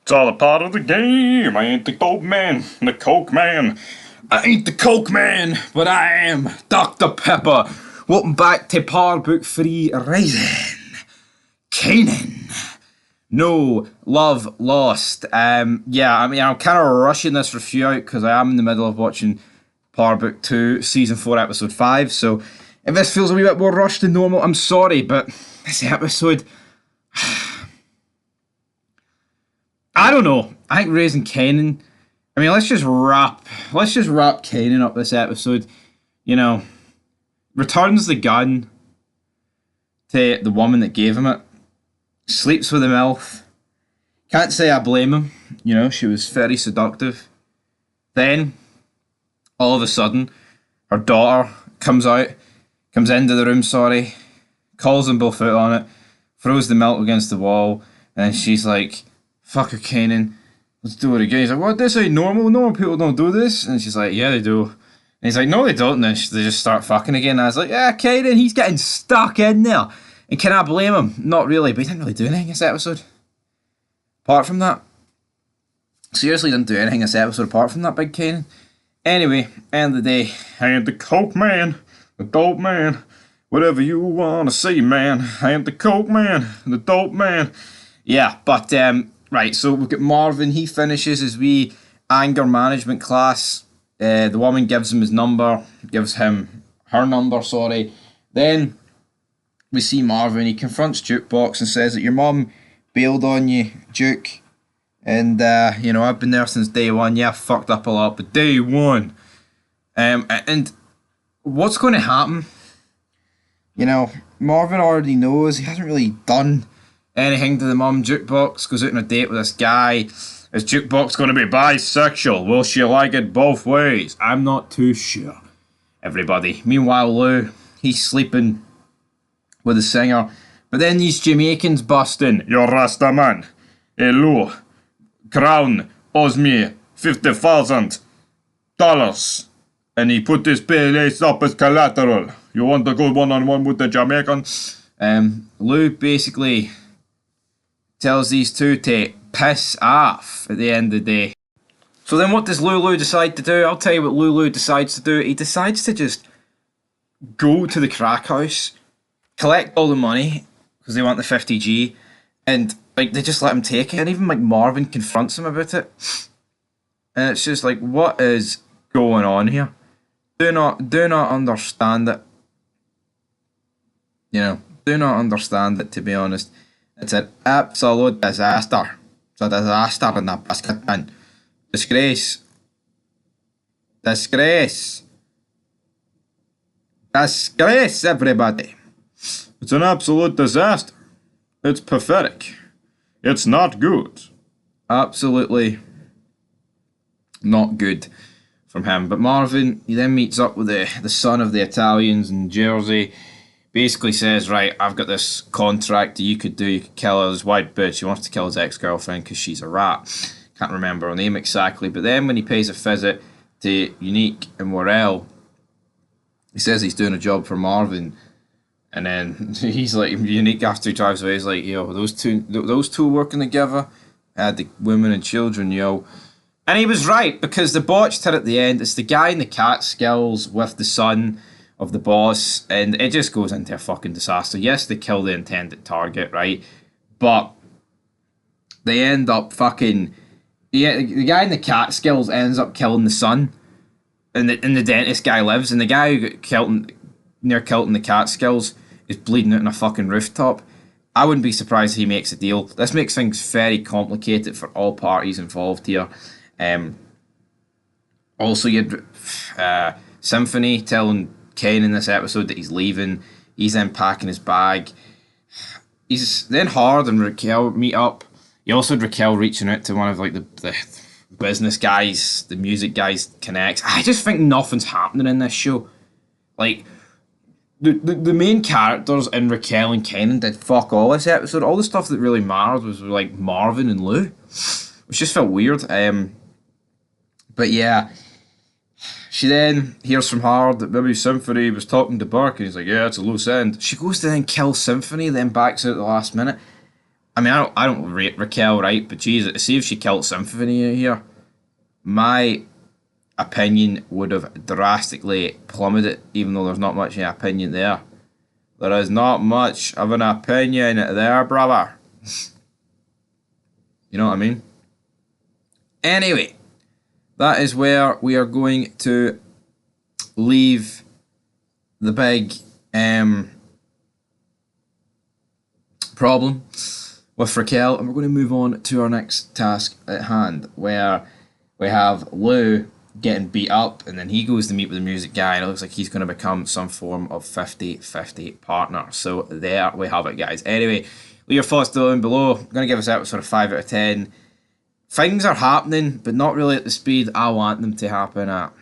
It's all a part of the game. I ain't the coke man, the coke man. I ain't the coke man, but I am Dr. Pepper. Welcome back to Power Book 3 Rising. Kanan. No love lost. Yeah, I mean, I'm kind of rushing this review out because I am in the middle of watching Power Book 2, Season 4, Episode 5. So if this feels a wee bit more rushed than normal, I'm sorry, but this episode, I don't know. I think raising Kanan. I mean, let's just wrap Kanan up this episode. You know, returns the gun to the woman that gave him it. Sleeps with the MILF. Can't say I blame him. You know, she was very seductive. Then, all of a sudden, her daughter comes into the room, calls them both out on it, throws the milk against the wall, and she's like, fuck her, Kanan, let's do it again. He's like, what, this ain't normal? Normal people don't do this. And she's like, yeah, they do. And he's like, no, they don't. And then they just start fucking again. And I was like, yeah, Kanan, he's getting stuck in there. And can I blame him? Not really, but he didn't really do anything this episode. Apart from that. Seriously, didn't do anything this episode apart from that big Kanan. Anyway, end of the day, I am the coke man, the dope man, whatever you want to say, man. I am the coke man, the dope man. Yeah, but, right, so we've got Marvin. He finishes his wee anger management class. The woman gives him her number. Then we see Marvin. He confronts Jukebox and says that your mum bailed on you, Duke. And, you know, I've been there since day one. Yeah, I fucked up a lot, but day one. And what's going to happen? You know, Marvin already knows. He hasn't really done anything to the mum. Jukebox goes out on a date with this guy. Is Jukebox going to be bisexual? Will she like it both ways? I'm not too sure, everybody. Meanwhile, Lou, he's sleeping with the singer. But then these Jamaicans bust in. You're Rasta man. Hey, Lou. Crown owes me $50,000. And he put this place up as collateral. You want to go one-on-one with the Jamaican? Lou basically tells these two to piss off at the end of the day. So then what does Lulu decide to do? I'll tell you what Lulu decides to do. He decides to just go to the crack house, collect all the money, because they want the 50G, and like they just let him take it. And even like Marvin confronts him about it. And it's just like, what is going on here? Do not understand it. You know, do not understand it, to be honest. It's an absolute disaster. It's a disaster in that basket bin. Disgrace. Disgrace. Disgrace, everybody. It's an absolute disaster. It's pathetic. It's not good. Absolutely not good from him. But Marvin, he then meets up with the son of the Italians in Jersey. Basically says, right, I've got this contract that you could do. You could kill her, this white bitch. He wants to kill his ex-girlfriend because she's a rat. Can't remember her name exactly. But then when he pays a visit to Unique and Morel, he says he's doing a job for Marvin. And then he's like, Unique, after he drives away, he's like, yo, those two working together, the women and children, yo. And he was right, because the botched hit at the end, it's the guy in the Catskills with the son of the boss, and it just goes into a fucking disaster. Yes, they kill the intended target, right? But they end up fucking... Yeah, the guy in the Catskills ends up killing the son, and the dentist guy lives, and the guy who got killed near killed in the Catskills is bleeding out on a fucking rooftop. I wouldn't be surprised if he makes a deal. This makes things very complicated for all parties involved here. Also, you had Symphony telling Ken in this episode that he's leaving. He's then packing his bag. He's then Hard and Raquel meet up. You also had Raquel reaching out to one of like the business guys, the music guys connects. I just think nothing's happening in this show. Like the main characters in Raquel and Kenan did fuck all this episode. All the stuff that really mattered was like Marvin and Lou, which just felt weird. But yeah. She then hears from Hard that maybe Symphony was talking to Burke, and he's like, yeah, it's a loose end. She goes to then kill Symphony, then backs out at the last minute. I mean, I don't rate Raquel, right? But Jesus, see if she killed Symphony here, my opinion would have drastically plummeted, even though there's not much of an opinion there. There is not much of an opinion there, brother. You know what I mean? Anyway, that is where we are going to leave the big problem with Raquel, and we're going to move on to our next task at hand, where we have Lou getting beat up, and then he goes to meet with the music guy, and it looks like he's going to become some form of 50-50 partner. So there we have it, guys. Anyway, leave your thoughts down below. I'm going to give this episode a 5 out of 10. Things are happening, but not really at the speed I want them to happen at.